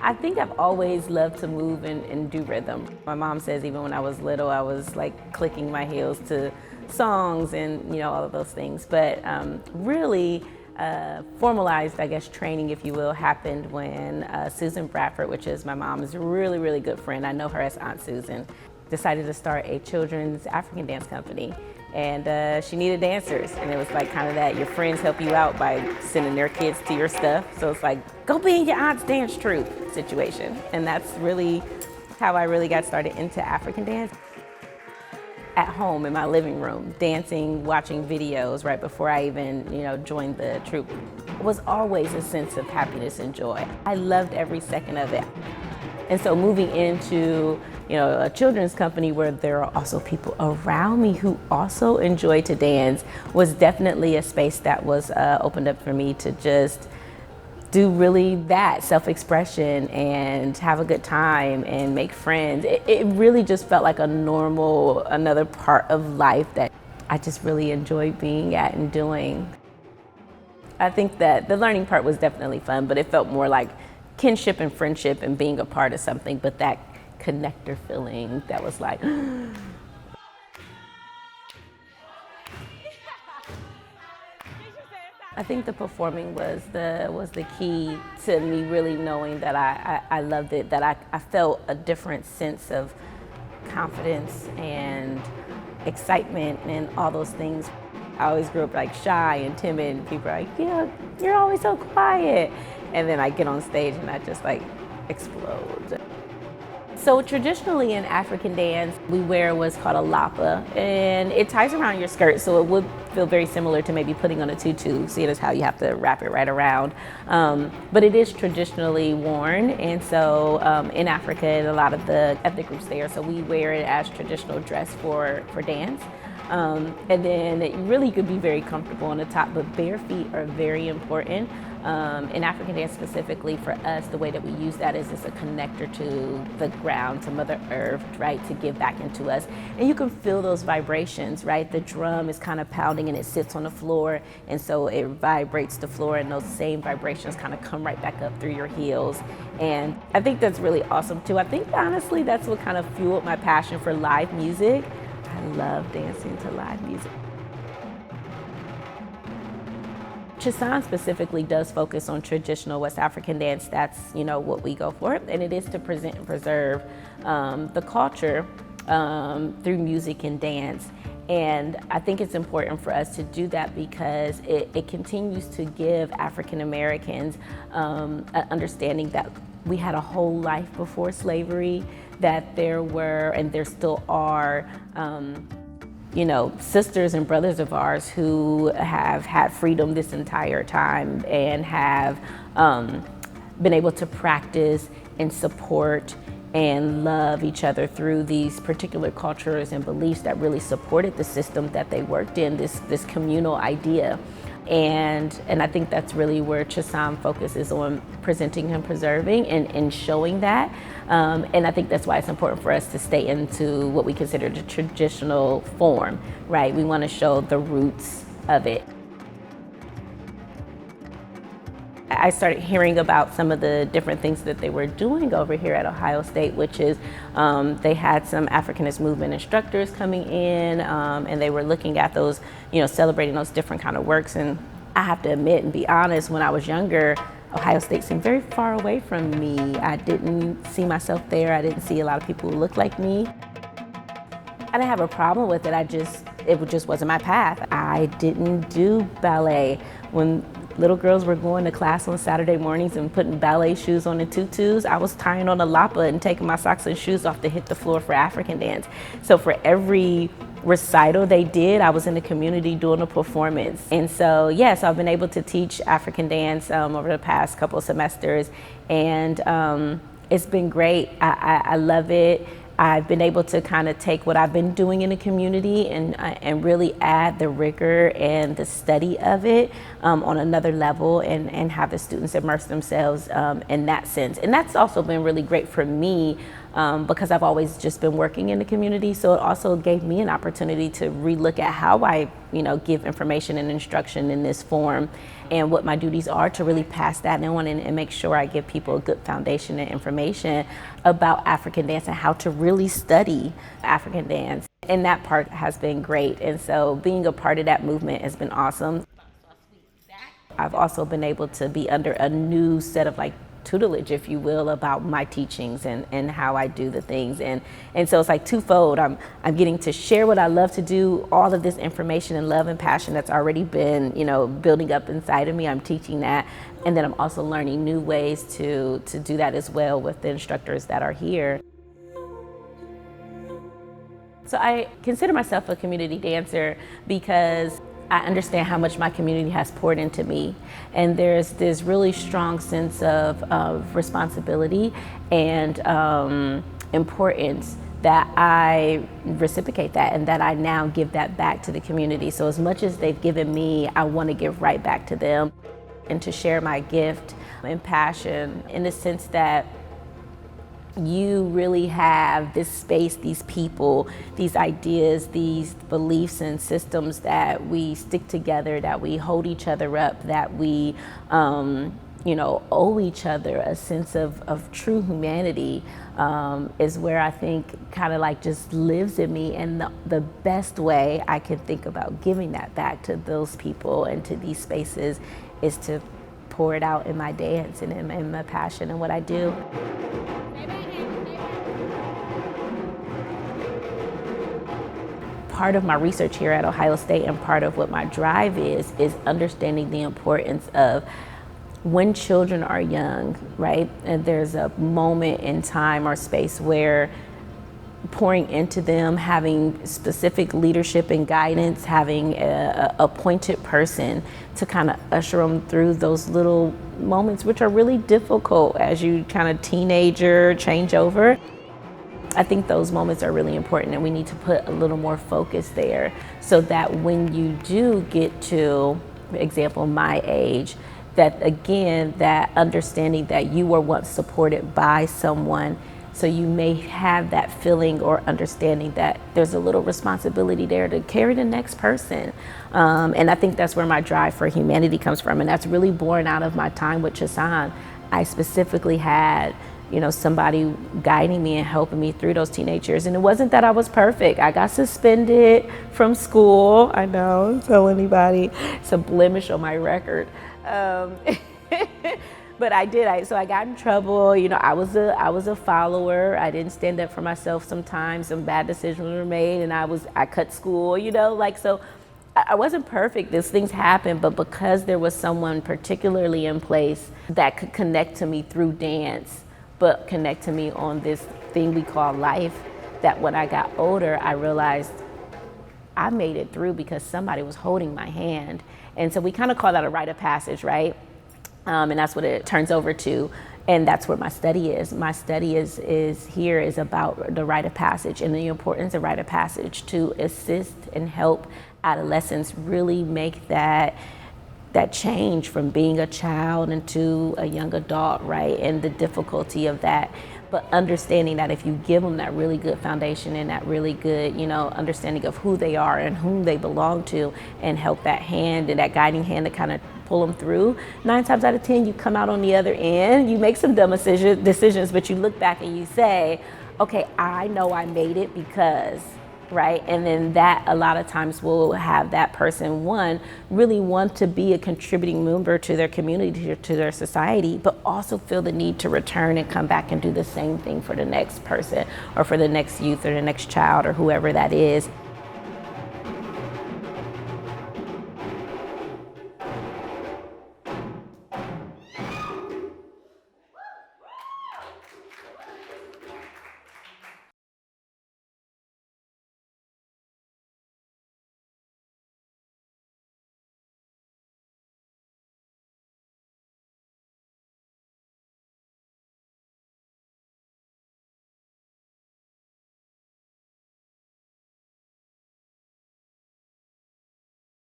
I think I've always loved to move and do rhythm. My mom says even when I was little, I was like clicking my heels to songs and all of those things. But really formalized, I guess, training, if you will, happened when Susan Bradford, which is my mom's really, really good friend, I know her as Aunt Susan, decided to start a children's African dance company. And she needed dancers, and it was like kind of that your friends help you out by sending their kids to your stuff. So it's like, go be in your aunt's dance troupe situation. And that's really how I really got started into African dance. At home in my living room, dancing, watching videos right before I even, joined the troupe, was always a sense of happiness and joy. I loved every second of it. And so moving into a children's company where there are also people around me who also enjoy to dance was definitely a space that was opened up for me to just do really that self-expression and have a good time and make friends. It really just felt like another part of life that I just really enjoyed being at and doing. I think that the learning part was definitely fun, but it felt more like kinship and friendship and being a part of something, but that connector feeling that was like, I think the performing was the key to me really knowing that I loved it, that I felt a different sense of confidence and excitement and all those things. I always grew up like shy and timid, and people are like, yeah, you're always so quiet. And then I get on stage and I just like explode. So traditionally in African dance, we wear what's called a lapa, and it ties around your skirt, so it would feel very similar to maybe putting on a tutu, seeing as how you have to wrap it right around. But it is traditionally worn, and so in Africa and a lot of the ethnic groups there, so we wear it as traditional dress for dance. And then it really could be very comfortable on the top, but bare feet are very important. In African dance specifically, for us, the way that we use that is it's a connector to the ground, to Mother Earth, right, to give back into us. And you can feel those vibrations, right? The drum is kind of pounding and it sits on the floor, and so it vibrates the floor, and those same vibrations kind of come right back up through your heels. And I think that's really awesome too. I think honestly that's what kind of fueled my passion for live music. I love dancing to live music. Chisan specifically does focus on traditional West African dance. That's what we go for, and it is to present and preserve the culture through music and dance. And I think it's important for us to do that because it continues to give African Americans an understanding that we had a whole life before slavery, that there were and there still are sisters and brothers of ours who have had freedom this entire time and have been able to practice and support and love each other through these particular cultures and beliefs that really supported the system that they worked in, this communal idea. And I think that's really where Chisan focuses on presenting and preserving and showing that. And I think that's why it's important for us to stay into what we consider the traditional form, right? We want to show the roots of it. I started hearing about some of the different things that they were doing over here at Ohio State, which is they had some Africanist movement instructors coming in, and they were looking at those, celebrating those different kind of works. And I have to admit and be honest, when I was younger, Ohio State seemed very far away from me. I didn't see myself there. I didn't see a lot of people who looked like me. I didn't have a problem with it. It just wasn't my path. I didn't do ballet. When little girls were going to class on Saturday mornings and putting ballet shoes on the tutus, I was tying on a lapa and taking my socks and shoes off to hit the floor for African dance. So for every recital they did, I was in the community doing a performance. And so, yes, I've been able to teach African dance over the past couple of semesters, and it's been great. I love it. I've been able to kind of take what I've been doing in the community and really add the rigor and the study of it on another level and have the students immerse themselves in that sense. And that's also been really great for me because I've always just been working in the community. So it also gave me an opportunity to relook at how I, give information and instruction in this form, and what my duties are to really pass that on and make sure I give people a good foundation and information about African dance and how to really study African dance. And that part has been great. And so being a part of that movement has been awesome. I've also been able to be under a new set of tutelage, if you will, about my teachings and how I do the things. And so it's twofold. I'm getting to share what I love to do, all of this information and love and passion that's already been, building up inside of me. I'm teaching that. And then I'm also learning new ways to do that as well with the instructors that are here. So I consider myself a community dancer because I understand how much my community has poured into me. And there's this really strong sense of responsibility and importance that I reciprocate that, and that I now give that back to the community. So as much as they've given me, I want to give right back to them, and to share my gift and passion in the sense that you really have this space, these people, these ideas, these beliefs and systems that we stick together, that we hold each other up, that we owe each other a sense of true humanity, is where I think kind of just lives in me. And the best way I can think about giving that back to those people and to these spaces is to pour it out in my dance and in my passion and what I do. Part of my research here at Ohio State and part of what my drive is understanding the importance of when children are young, right? And there's a moment in time or space where pouring into them, having specific leadership and guidance, having a appointed person to kind of usher them through those little moments, which are really difficult as you kind of teenager change over. I think those moments are really important, and we need to put a little more focus there so that when you do get to, for example, my age, that again, that understanding that you were once supported by someone, so you may have that feeling or understanding that there's a little responsibility there to carry the next person. And I think that's where my drive for humanity comes from, and that's really born out of my time with Chassan. I specifically had somebody guiding me and helping me through those teenage years. And it wasn't that I was perfect. I got suspended from school. I know, don't tell anybody. It's a blemish on my record. But I did. So I got in trouble. I was a follower. I didn't stand up for myself sometimes. Some bad decisions were made, and I cut school, so I wasn't perfect. These things happened, but because there was someone particularly in place that could connect to me through dance, but connect to me on this thing we call life, that when I got older, I realized I made it through because somebody was holding my hand. And so we kind of call that a rite of passage, right? And that's what it turns over to. And that's where my study is. My study is about the rite of passage and the importance of rite of passage to assist and help adolescents really make that change from being a child into a young adult, right? And the difficulty of that, but understanding that if you give them that really good foundation and that really good, understanding of who they are and whom they belong to, and help that hand and that guiding hand to kind of pull them through, 9 times out of 10, you come out on the other end, you make some dumb decisions, but you look back and you say, okay, I know I made it because, right? And then that a lot of times will have that person, one, really want to be a contributing member to their community, to their society, but also feel the need to return and come back and do the same thing for the next person or for the next youth or the next child or whoever that is.